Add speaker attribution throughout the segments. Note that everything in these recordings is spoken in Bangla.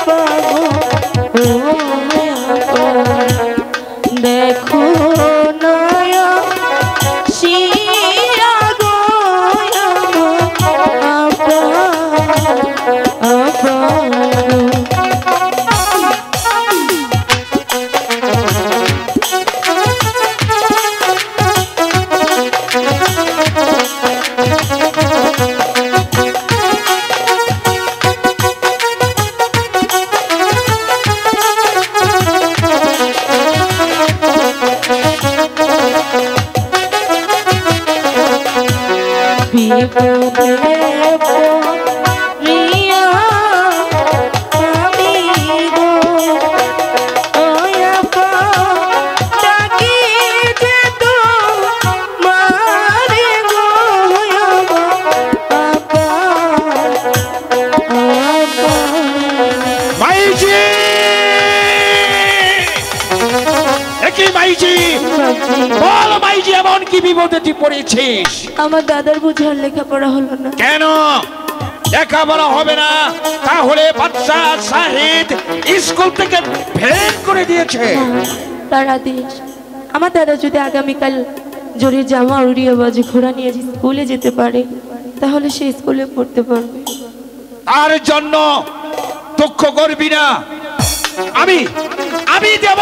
Speaker 1: পাগো ও দেখো নয়া শিয়া গো আপা আপা আমার দাদার বুঝার লেখাপড়া হলো না।
Speaker 2: কেন লেখাপড়া হবে না? তাহলে বাচ্চা শাহিদ স্কুল থেকে ফেল করে দিয়েছে।
Speaker 1: তার আদেশ। আমার দাদা যদি আগামীকাল জোরে জামা উড়িয়ে বাজে ঘোড়া নিয়ে স্কুলে যেতে পারে তাহলে সে স্কুলে পড়তে পারবে।
Speaker 2: তার জন্য দুঃখ করবি না, আমি আমি দেব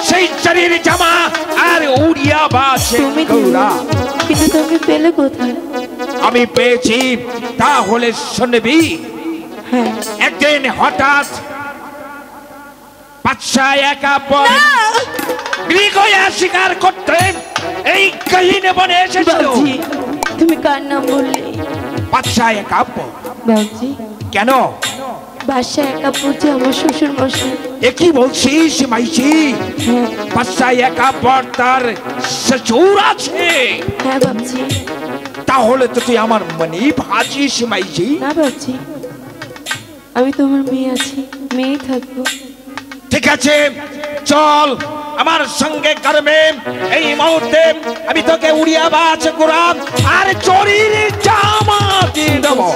Speaker 2: সেই শরীর জামা আর উড়িয়া বাজে ঘোড়া।
Speaker 1: কিন্তু তুমি পেলে কোথায়?
Speaker 2: আমি পেয়েছি, তাহলে শুনবি।
Speaker 1: হ্যাঁ।
Speaker 2: একদিন হঠাৎ বাদশা একা মৃগয়া শিকার করতে এই কাহিনী বনে এসেছিল।
Speaker 1: তুমি কার নাম বললে?
Speaker 2: বাদশা একা।
Speaker 1: বাবজি
Speaker 2: কেন?
Speaker 1: বাদশা একা যে আমার শ্বশুর মশাই।
Speaker 2: এ কি বলছিস মাইজি? বাদশা একা তার শ্বশুর আছে?
Speaker 1: হ্যাঁ বাবজি।
Speaker 2: তাহলে তো তুই আমার মনি ভাজিস মাইজি।
Speaker 1: না বাবজি, আমি তোমার মেয়ে আছি, মেয়ে থাকবো।
Speaker 2: ঠিক আছে, চল আমার সঙ্গে করবে। এই মুহূর্তে আমি তোকে উড়িয়া বাজ ঘোড়া আর চরির জামা দিয়ে দেবো।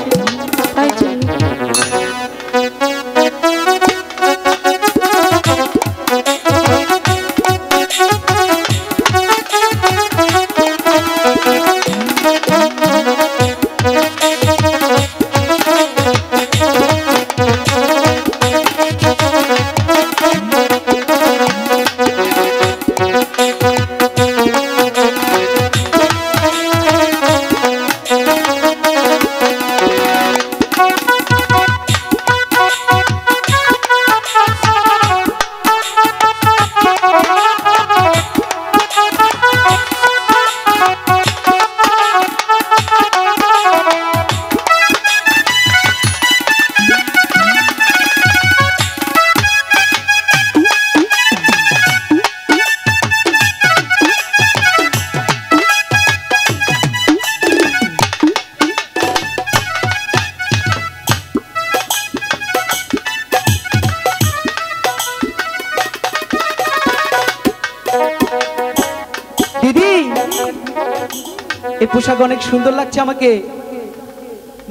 Speaker 3: এই পোশাক অনেক সুন্দর লাগছে আমাকে,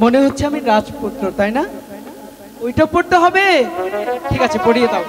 Speaker 3: মনে হচ্ছে আমি রাজপুত্র, তাই না? ওইটা পড়তে হবে। ঠিক আছে, পরিয়ে দাও।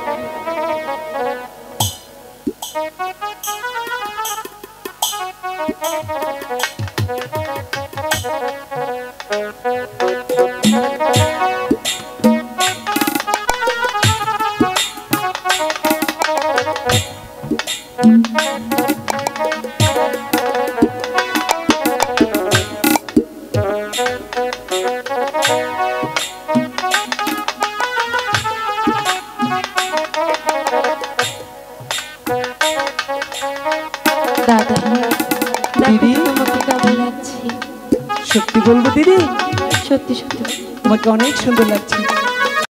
Speaker 3: সত্যি বলবো দিদি?
Speaker 1: সত্যি সত্যি
Speaker 3: তোমাকে অনেক সুন্দর লাগছে।